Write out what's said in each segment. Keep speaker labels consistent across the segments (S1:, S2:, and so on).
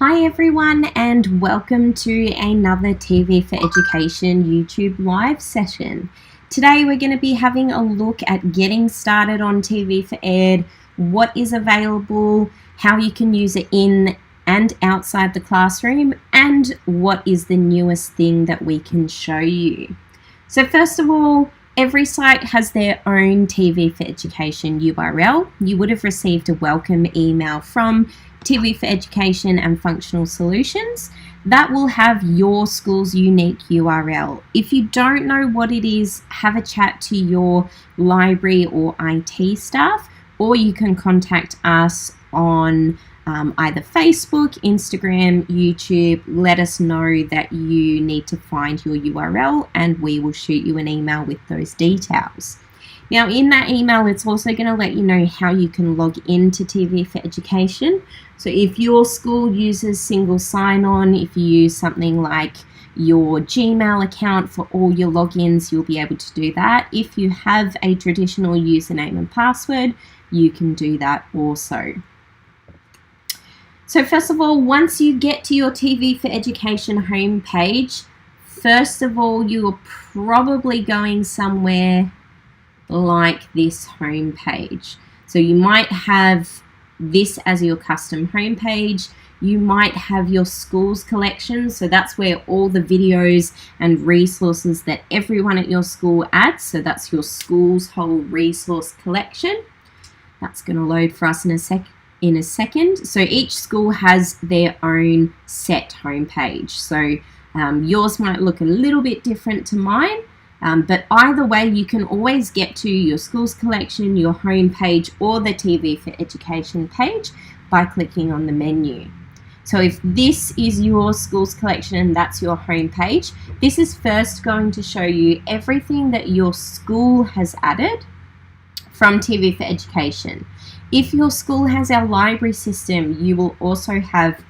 S1: Hi everyone, and welcome to another TV4Education YouTube live session. Today we're going to be having a look at getting started on TV4Ed, what is available, how you can use it in and outside the classroom, and what is the newest thing that we can show you. So first of all, every site has their own TV4Education URL. You would have received a welcome email from TV4Education and Functional Solutions. That will have your school's unique URL. If you don't know what it is, have a chat to your library or IT staff, or you can contact us on either Facebook, Instagram, YouTube. Let us know that you need to find your URL and we will shoot you an email with those details. Now in that email, it's also going to let you know how you can log into TV4Education. So if your school uses single sign-on, if you use something like your Gmail account for all your logins, you'll be able to do that. If you have a traditional username and password, you can do that also. So first of all, once you get to your TV4Education homepage, first of all, you are probably going somewhere like this homepage. So you might have this as your custom homepage. You might have your school's collection. So that's where all the videos and resources that everyone at your school adds. So that's your school's whole resource collection. That's going to load for us in a second. So each school has their own set homepage. So yours might look a little bit different to mine. But either way, you can always get to your school's collection, your home page, or the TV4Education page by clicking on the menu. So if this is your school's collection and that's your home page, this is first going to show you everything that your school has added from TV4Education. If your school has our library system, you will also have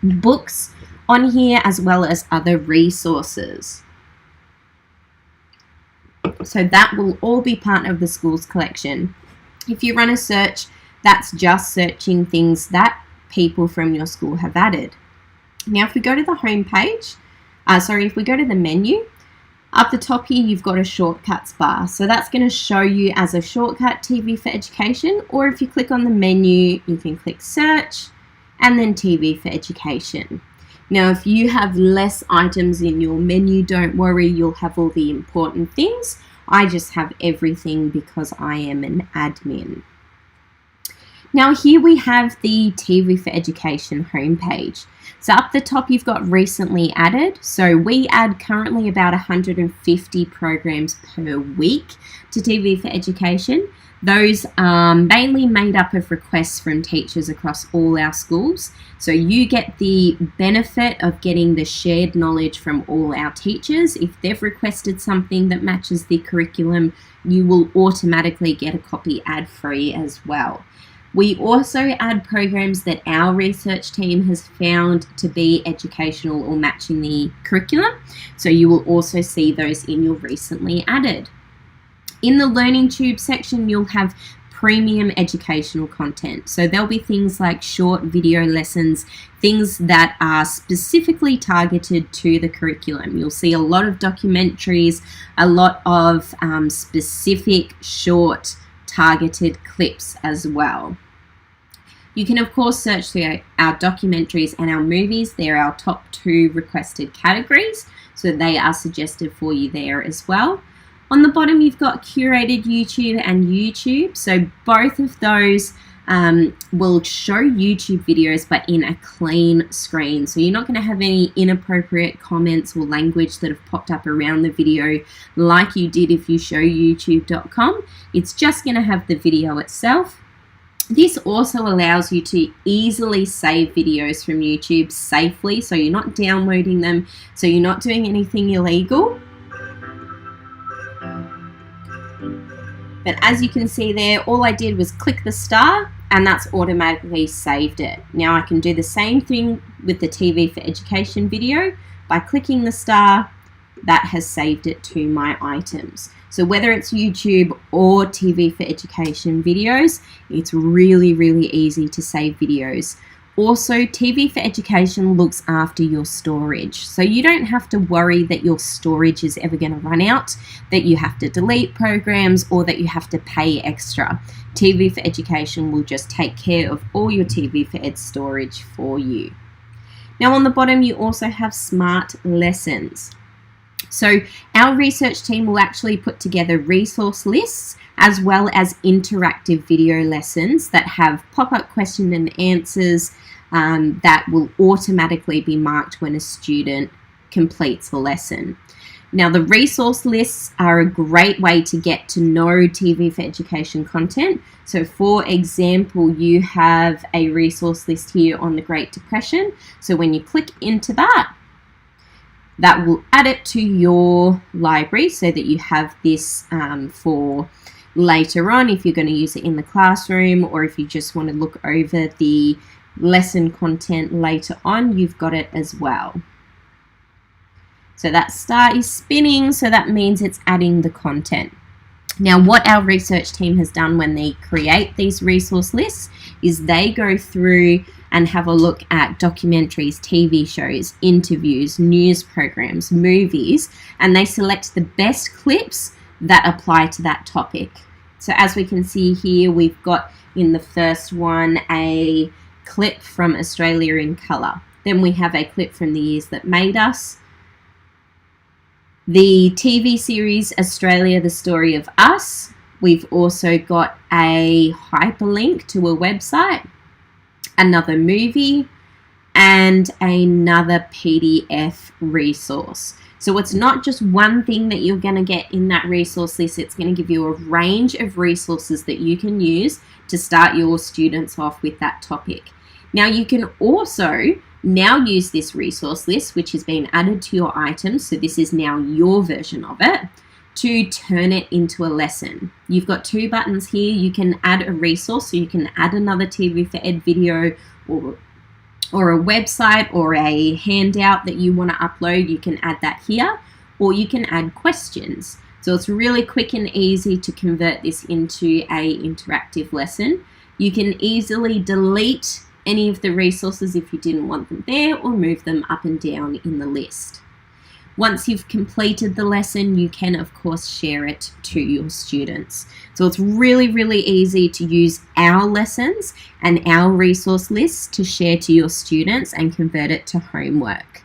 S1: books on here as well as other resources. So that will all be part of the school's collection. If you run a search, that's just searching things that people from your school have added. Now, if we go to the home page, if we go to the menu, up the top here, you've got a shortcuts bar. So that's going to show you as a shortcut TV4Education, or if you click on the menu, you can click search and then TV4Education. Now, if you have less items in your menu, don't worry, you'll have all the important things. I just have everything because I am an admin. Now, here we have the TV4Education homepage. So up the top, you've got recently added. So we add currently about 150 programs per week to TV4Education. Those are mainly made up of requests from teachers across all our schools. So you get the benefit of getting the shared knowledge from all our teachers. If they've requested something that matches the curriculum, you will automatically get a copy ad-free as well. We also add programs that our research team has found to be educational or matching the curriculum. So you will also see those in your recently added. In the Learning Tube section, you'll have premium educational content. So there'll be things like short video lessons, things that are specifically targeted to the curriculum. You'll see a lot of documentaries, a lot of specific short targeted clips as well. You can of course search through our documentaries and our movies. They're our top 2 requested categories, so they are suggested for you there as well. On the bottom, you've got curated YouTube and YouTube. So both of those will show YouTube videos, but in a clean screen. So you're not going to have any inappropriate comments or language that have popped up around the video like you did if you show youtube.com. It's just going to have the video itself. This also allows you to easily save videos from YouTube safely. So you're not downloading them. So you're not doing anything illegal. But as you can see there, all I did was click the star and that's automatically saved it. Now I can do the same thing with the TV4Education video. By clicking the star, that has saved it to my items. So whether it's YouTube or TV4Education videos, it's really, really easy to save videos. Also, TV4Education looks after your storage. So you don't have to worry that your storage is ever going to run out, that you have to delete programs, or that you have to pay extra. TV4Education will just take care of all your TV4Ed storage for you. Now on the bottom, you also have smart lessons. So our research team will actually put together resource lists as well as interactive video lessons that have pop-up question and answers that will automatically be marked when a student completes a lesson. Now, the resource lists are a great way to get to know TV4Education content. So, for example, you have a resource list here on the Great Depression. So when you click into that, that will add it to your library so that you have this for later on if you're going to use it in the classroom, or if you just want to look over the lesson content later on, you've got it as well. So that star is spinning, so that means it's adding the content. Now, what our research team has done when they create these resource lists is they go through and have a look at documentaries, TV shows, interviews, news programs, movies, and they select the best clips that apply to that topic. So as we can see here, we've got in the first one a clip from Australia in Colour. Then we have a clip from The Years That Made Us, the TV series Australia, The Story of Us. We've also got a hyperlink to a website, another movie, and another PDF resource. So it's not just one thing that you're going to get in that resource list. It's going to give you a range of resources that you can use to start your students off with that topic. Now, you can also now use this resource list, which has been added to your items, so this is now your version of it, to turn it into a lesson. You've got two buttons here. You can add a resource, so you can add another TV4Ed video or a website or a handout that you want to upload. You can add that here, or you can add questions. So it's really quick and easy to convert this into a interactive lesson. You can easily delete any of the resources if you didn't want them there, or move them up and down in the list. Once you've completed the lesson, you can of course share it to your students. So it's really, really easy to use our lessons and our resource lists to share to your students and convert it to homework.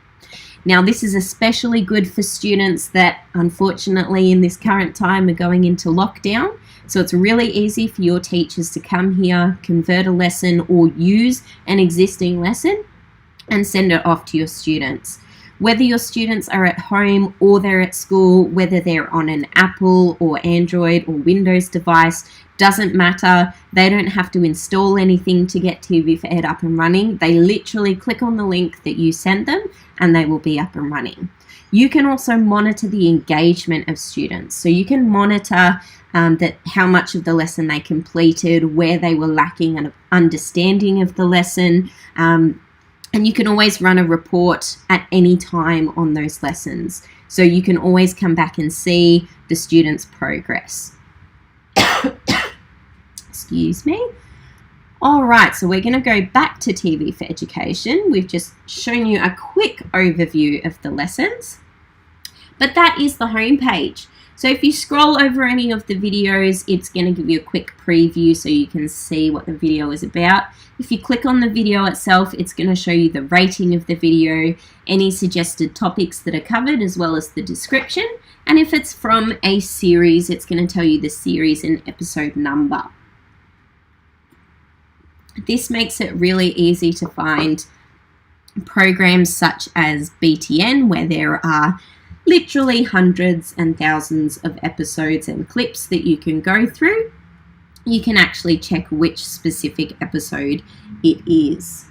S1: Now, this is especially good for students that unfortunately in this current time are going into lockdown. So it's really easy for your teachers to come here, convert a lesson, or use an existing lesson and send it off to your students. Whether your students are at home or they're at school, whether they're on an Apple or Android or Windows device, doesn't matter. They don't have to install anything to get TV4Ed up and running. They literally click on the link that you sent them and they will be up and running. You can also monitor the engagement of students. So you can monitor how much of the lesson they completed, where they were lacking an understanding of the lesson, and you can always run a report at any time on those lessons. So you can always come back and see the students' progress. Excuse me. All right, so we're going to go back to TV4Education. We've just shown you a quick overview of the lessons, but that is the home page. So if you scroll over any of the videos, it's going to give you a quick preview so you can see what the video is about. If you click on the video itself, it's going to show you the rating of the video, any suggested topics that are covered, as well as the description. And if it's from a series, it's going to tell you the series and episode number. This makes it really easy to find programs such as BTN, where there are literally hundreds and thousands of episodes and clips that you can go through. You can actually check which specific episode it is.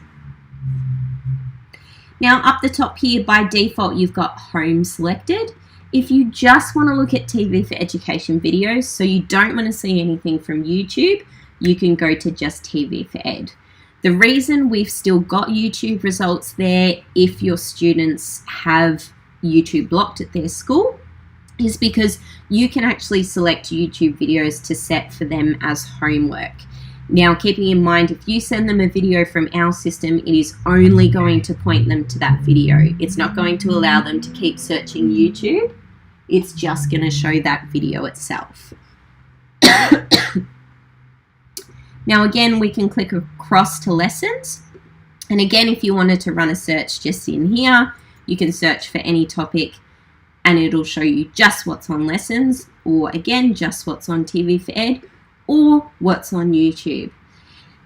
S1: Now up the top here, by default, you've got home selected. If you just want to look at TV4Education videos, so you don't want to see anything from YouTube, you can go to just TV4Ed. The reason we've still got YouTube results there, if your students have YouTube blocked at their school, is because you can actually select YouTube videos to set for them as homework. Now, keeping in mind, if you send them a video from our system, it is only going to point them to that video. It's not going to allow them to keep searching YouTube. It's just going to show that video itself. Now, again, we can click across to lessons. And again, if you wanted to run a search just in here, you can search for any topic and it'll show you just what's on lessons, or again, just what's on TV4Ed, or what's on YouTube.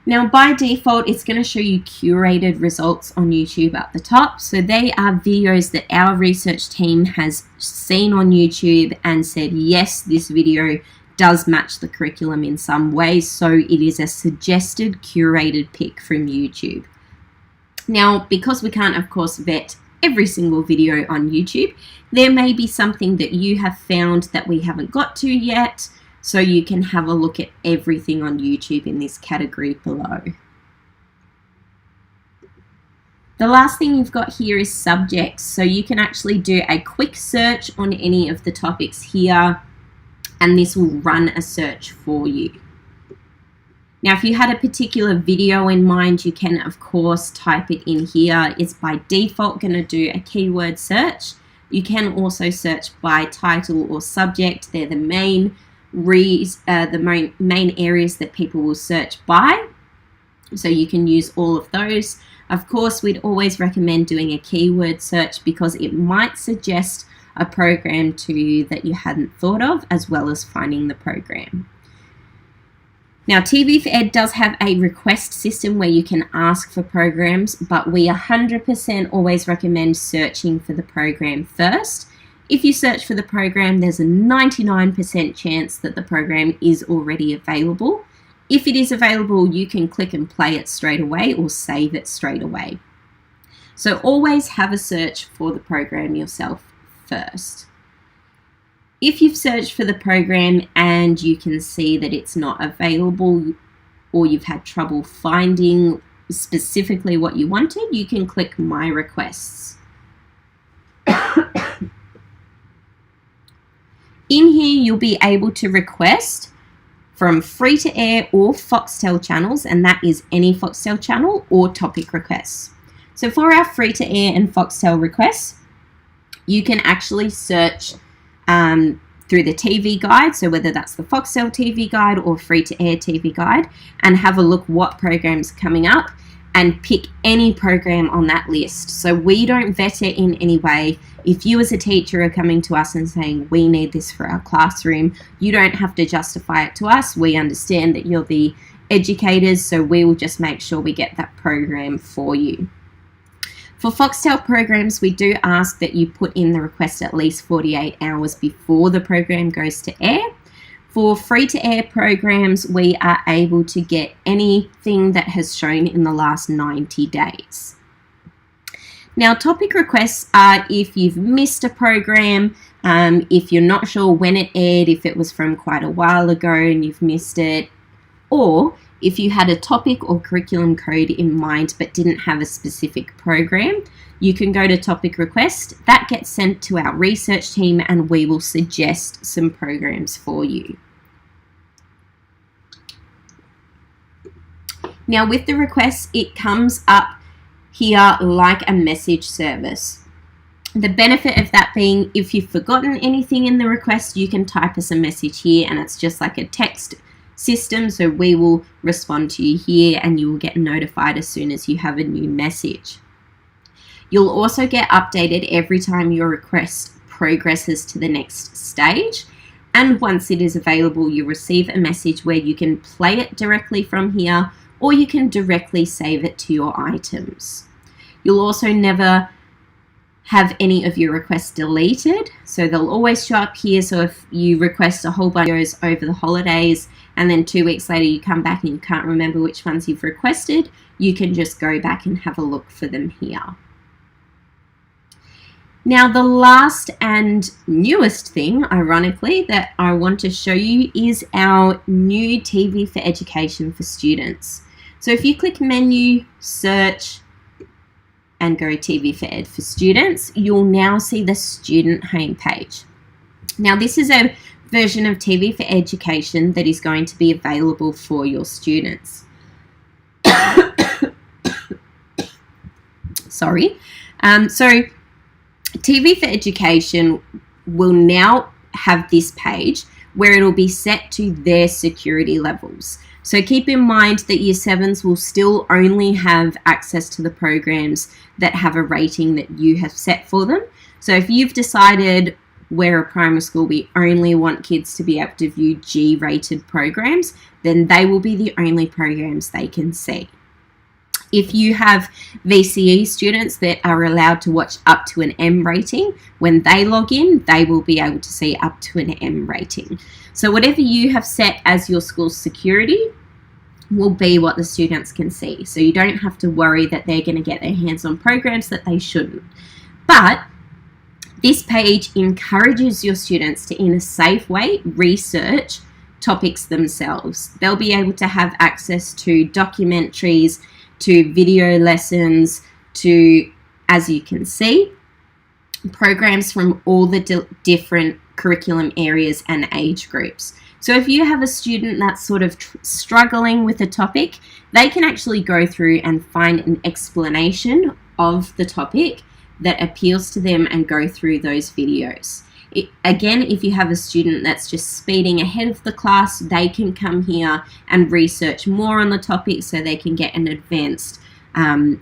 S1: Now, by default, it's going to show you curated results on YouTube at the top. So they are videos that our research team has seen on YouTube and said, yes, this video does match the curriculum in some way. So it is a suggested curated pick from YouTube. Now, because we can't, of course, vet every single video on YouTube, there may be something that you have found that we haven't got to yet. So you can have a look at everything on YouTube in this category below. The last thing you've got here is subjects. So you can actually do a quick search on any of the topics here, and this will run a search for you. Now, if you had a particular video in mind, you can, of course, type it in here. It's by default going to do a keyword search. You can also search by title or subject. They're the main areas that people will search by, so you can use all of those. Of course, we'd always recommend doing a keyword search because it might suggest a program to you that you hadn't thought of, as well as finding the program. Now, TV4Ed does have a request system where you can ask for programs, but we 100% always recommend searching for the program first. If you search for the program, there's a 99% chance that the program is already available. If it is available, you can click and play it straight away or save it straight away. So always have a search for the program yourself first. If you've searched for the program and you can see that it's not available, or you've had trouble finding specifically what you wanted, you can click My Requests. In here, you'll be able to request from free-to-air or Foxtel channels, and that is any Foxtel channel, or topic requests. So for our free-to-air and Foxtel requests, you can actually search through the TV guide, so whether that's the Foxtel TV guide or free-to-air TV guide, and have a look what programs are coming up and pick any program on that list. So we don't vet it in any way. If you as a teacher are coming to us and saying, we need this for our classroom, you don't have to justify it to us. We understand that you're the educators, so we will just make sure we get that program for you. For Foxtel programs, we do ask that you put in the request at least 48 hours before the program goes to air. For free-to-air programs, we are able to get anything that has shown in the last 90 days. Now, topic requests are if you've missed a program, if you're not sure when it aired, if it was from quite a while ago and you've missed it, or if you had a topic or curriculum code in mind but didn't have a specific program, you can go to topic request. That gets sent to our research team and we will suggest some programs for you. Now, with the request, it comes up here like a message service. The benefit of that being, if you've forgotten anything in the request, you can type us a message here and it's just like a text system, so we will respond to you here and you will get notified as soon as you have a new message. You'll also get updated every time your request progresses to the next stage, and once it is available, you receive a message where you can play it directly from here, or you can directly save it to your items. You'll also never have any of your requests deleted, so they'll always show up here. So if you request a whole bunch of videos over the holidays and then 2 weeks later you come back and you can't remember which ones you've requested, you can just go back and have a look for them here. Now, the last and newest thing, ironically, that I want to show you is our new TV4Education for students. So if you click menu, search, and go TV4Ed for students, you'll now see the student homepage. Now, this is a version of TV4Education that is going to be available for your students. Sorry. So TV4Education will now have this page where it'll be set to their security levels. So keep in mind that Year 7s will still only have access to the programs that have a rating that you have set for them. So if you've decided we're a primary school, we only want kids to be able to view G-rated programs, then they will be the only programs they can see. If you have VCE students that are allowed to watch up to an M rating, when they log in, they will be able to see up to an M rating. So whatever you have set as your school's security will be what the students can see. So you don't have to worry that they're going to get their hands on programs that they shouldn't. But this page encourages your students to, in a safe way, research topics themselves. They'll be able to have access to documentaries, to video lessons, to, as you can see, programs from all the different curriculum areas and age groups. So if you have a student that's sort of struggling with a topic, they can actually go through and find an explanation of the topic that appeals to them and go through those videos. Again, if you have a student that's just speeding ahead of the class, they can come here and research more on the topic so they can get an advanced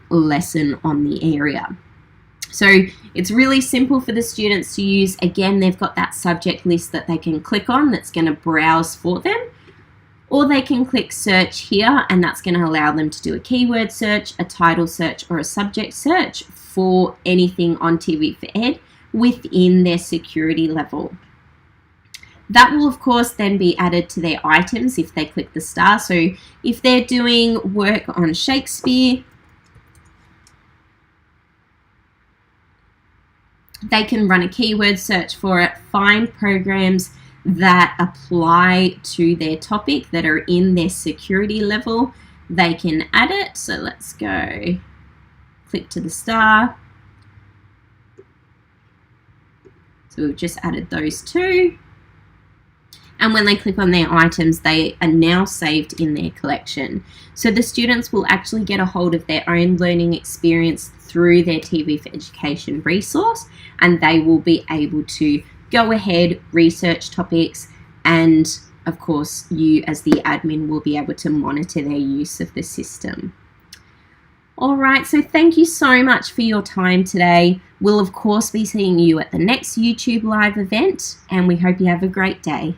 S1: lesson on the area. So it's really simple for the students to use. Again, they've got that subject list that they can click on that's going to browse for them. Or they can click search here, and that's going to allow them to do a keyword search, a title search, or a subject search for anything on TV4Ed within their security level. That will of course then be added to their items if they click the star. So if they're doing work on Shakespeare, they can run a keyword search for it, find programs that apply to their topic that are in their security level. They can add it. So let's go, click to the star. So we've just added those two. And when they click on their items, they are now saved in their collection. So the students will actually get a hold of their own learning experience through their TV4Education resource, and they will be able to go ahead, research topics, and of course you as the admin will be able to monitor their use of the system. Alright, so thank you so much for your time today. We'll of course be seeing you at the next YouTube live event, and we hope you have a great day.